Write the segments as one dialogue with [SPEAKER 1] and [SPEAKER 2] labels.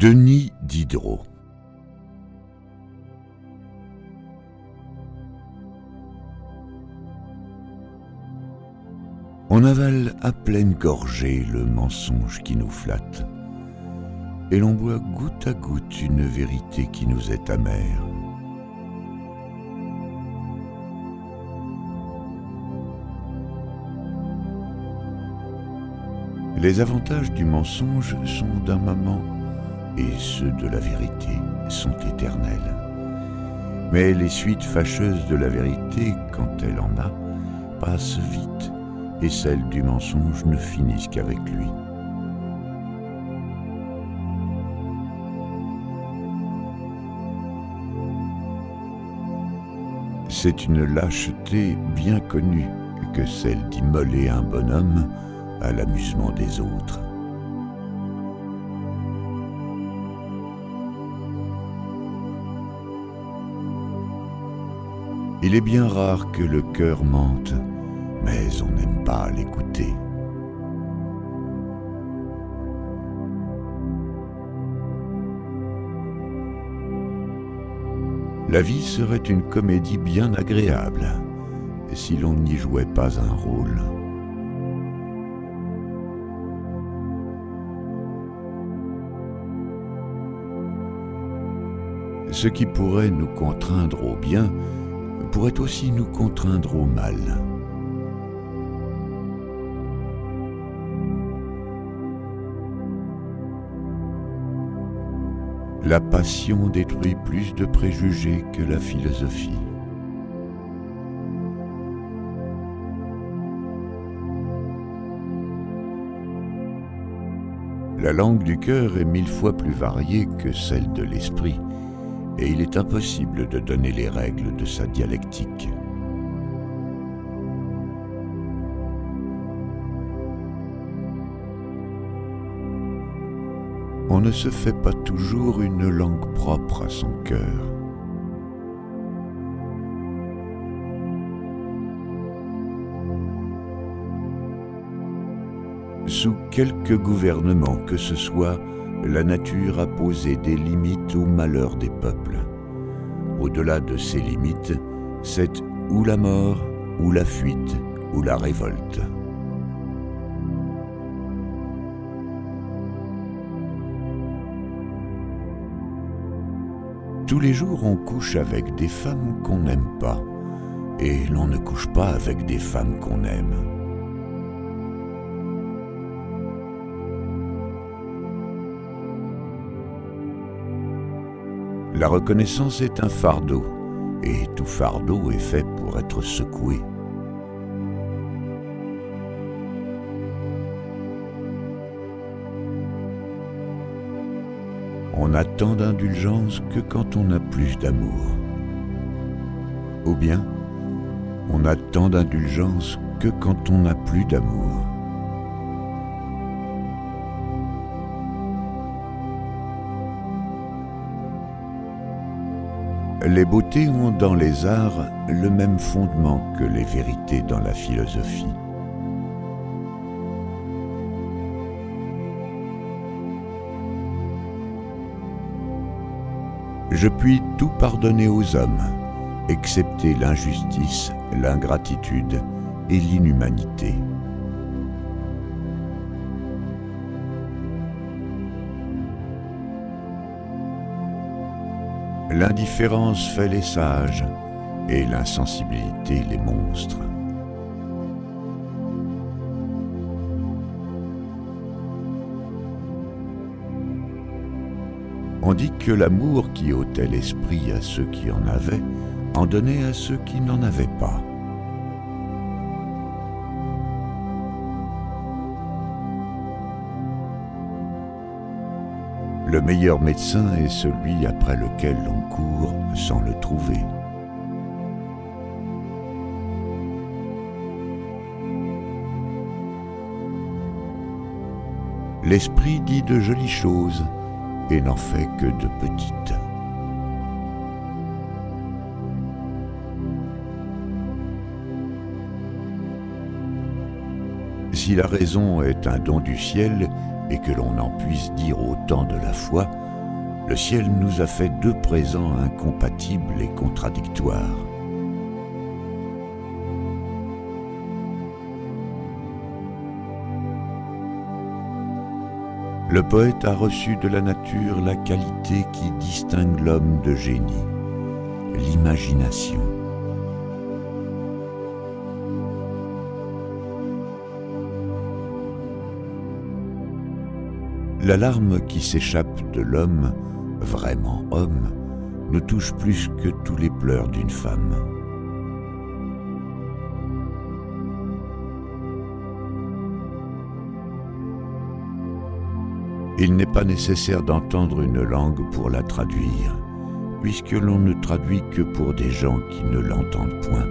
[SPEAKER 1] Denis Diderot. On avale à pleine gorgée le mensonge qui nous flatte, et l'on boit goutte à goutte une vérité qui nous est amère. Les avantages du mensonge sont d'un moment, et ceux de la vérité sont éternels. Mais les suites fâcheuses de la vérité, quand elle en a, passent vite, et celles du mensonge ne finissent qu'avec lui. C'est une lâcheté bien connue que celle d'immoler un bonhomme à l'amusement des autres. Il est bien rare que le cœur mente, mais on n'aime pas l'écouter. La vie serait une comédie bien agréable si l'on n'y jouait pas un rôle. Ce qui pourrait nous contraindre au bien pourrait aussi nous contraindre au mal. La passion détruit plus de préjugés que la philosophie. La langue du cœur est 1000 fois plus variée que celle de l'esprit, et il est impossible de donner les règles de sa dialectique. On ne se fait pas toujours une langue propre à son cœur. Sous quelque gouvernement que ce soit, la nature a posé des limites au malheur des peuples. Au-delà de ces limites, c'est ou la mort, ou la fuite, ou la révolte. Tous les jours, on couche avec des femmes qu'on n'aime pas, et l'on ne couche pas avec des femmes qu'on aime. La reconnaissance est un fardeau, et tout fardeau est fait pour être secoué. On n'a tant d'indulgence que quand on a plus d'amour. Ou bien, on a tant d'indulgence que quand on n'a plus d'amour. Les beautés ont dans les arts le même fondement que les vérités dans la philosophie. Je puis tout pardonner aux hommes, excepté l'injustice, l'ingratitude et l'inhumanité. L'indifférence fait les sages et l'insensibilité les monstres. On dit que l'amour qui ôtait l'esprit à ceux qui en avaient, en donnait à ceux qui n'en avaient pas. Le meilleur médecin est celui après lequel l'on court sans le trouver. L'esprit dit de jolies choses et n'en fait que de petites. Si la raison est un don du ciel et que l'on en puisse dire autant de la foi, Le ciel nous a fait deux présents incompatibles et contradictoires. Le poète a reçu de la nature la qualité qui distingue l'homme de génie, l'imagination. La larme qui s'échappe de l'homme, vraiment homme, ne touche plus que tous les pleurs d'une femme. Il n'est pas nécessaire d'entendre une langue pour la traduire, puisque l'on ne traduit que pour des gens qui ne l'entendent point.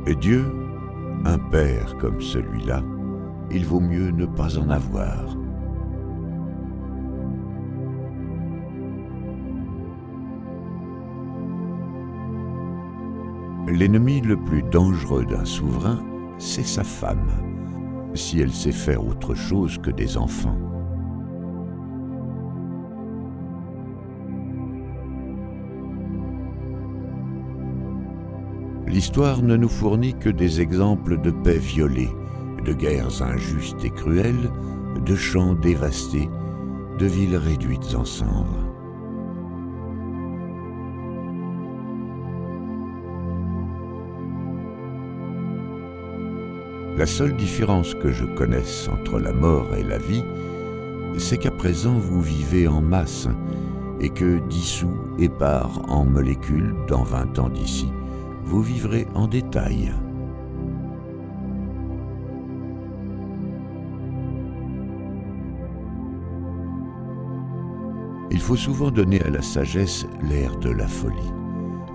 [SPEAKER 1] Et Dieu, un père comme celui-là, il vaut mieux ne pas en avoir. L'ennemi le plus dangereux d'un souverain, c'est sa femme, si elle sait faire autre chose que des enfants. L'histoire ne nous fournit que des exemples de paix violées, de guerres injustes et cruelles, de champs dévastés, de villes réduites en cendres. La seule différence que je connaisse entre la mort et la vie, c'est qu'à présent vous vivez en masse et que, dissous, épars en molécules, dans 20 ans d'ici, vous vivrez en détail. Il faut souvent donner à la sagesse l'air de la folie,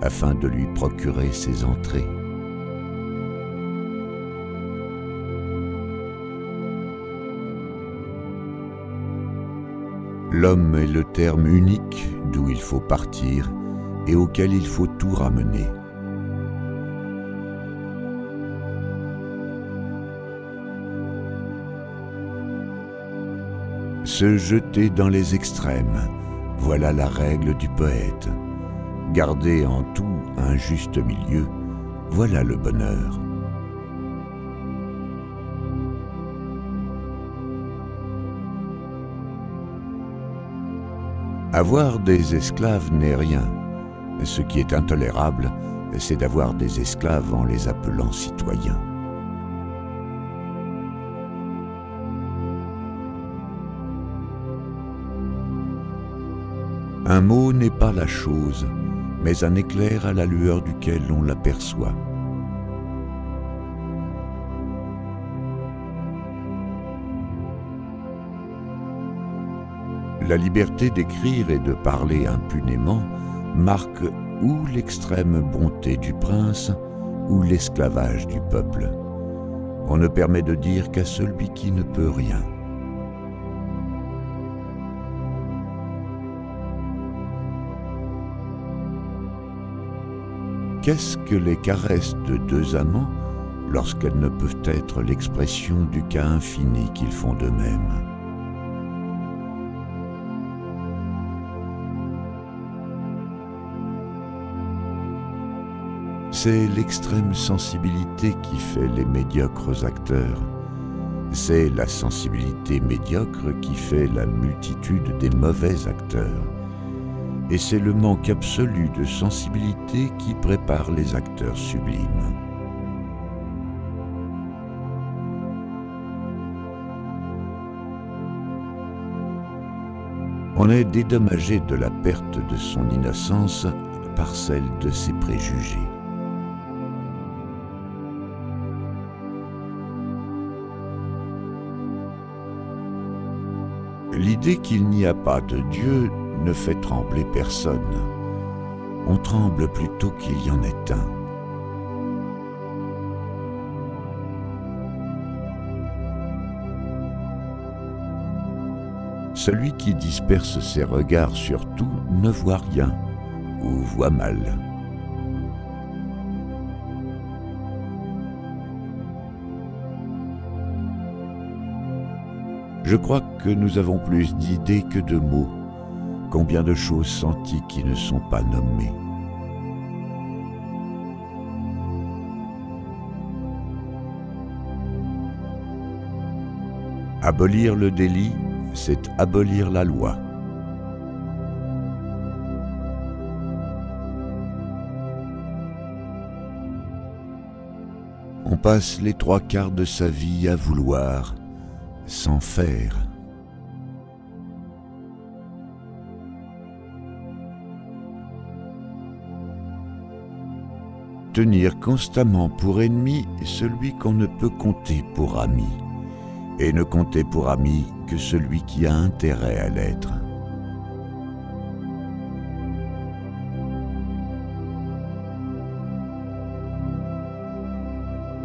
[SPEAKER 1] afin de lui procurer ses entrées. L'homme est le terme unique d'où il faut partir et auquel il faut tout ramener. Se jeter dans les extrêmes, voilà la règle du poète. Garder en tout un juste milieu, voilà le bonheur. Avoir des esclaves n'est rien. Ce qui est intolérable, c'est d'avoir des esclaves en les appelant citoyens. Un mot n'est pas la chose, mais un éclair à la lueur duquel on l'aperçoit. La liberté d'écrire et de parler impunément marque ou l'extrême bonté du prince ou l'esclavage du peuple. On ne permet de dire qu'à celui qui ne peut rien. Qu'est-ce que les caresses de deux amants lorsqu'elles ne peuvent être l'expression du cas infini qu'ils font d'eux-mêmes ? C'est l'extrême sensibilité qui fait les médiocres acteurs. C'est la sensibilité médiocre qui fait la multitude des mauvais acteurs. Et c'est le manque absolu de sensibilité qui prépare les acteurs sublimes. On est dédommagé de la perte de son innocence par celle de ses préjugés. L'idée qu'il n'y a pas de Dieu ne fait trembler personne. On tremble plutôt qu'il y en ait un. Celui qui disperse ses regards sur tout ne voit rien ou voit mal. Je crois que nous avons plus d'idées que de mots. Combien de choses senties qui ne sont pas nommées. Abolir le délit, c'est abolir la loi. On passe les 3/4 de sa vie à vouloir, sans faire. Tenir constamment pour ennemi celui qu'on ne peut compter pour ami, et ne compter pour ami que celui qui a intérêt à l'être.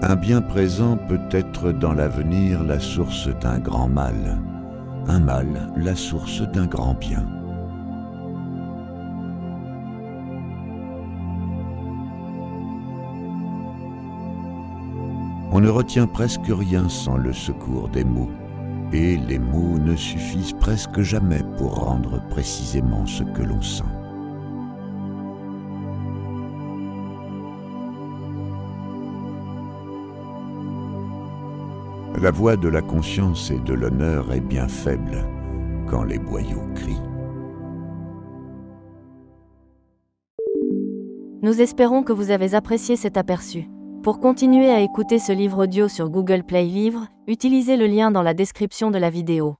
[SPEAKER 1] Un bien présent peut être dans l'avenir la source d'un grand mal, un mal la source d'un grand bien. On ne retient presque rien sans le secours des mots, et les mots ne suffisent presque jamais pour rendre précisément ce que l'on sent. La voix de la conscience et de l'honneur est bien faible quand les boyaux crient.
[SPEAKER 2] Nous espérons que vous avez apprécié cet aperçu. Pour continuer à écouter ce livre audio sur Google Play Livres, utilisez le lien dans la description de la vidéo.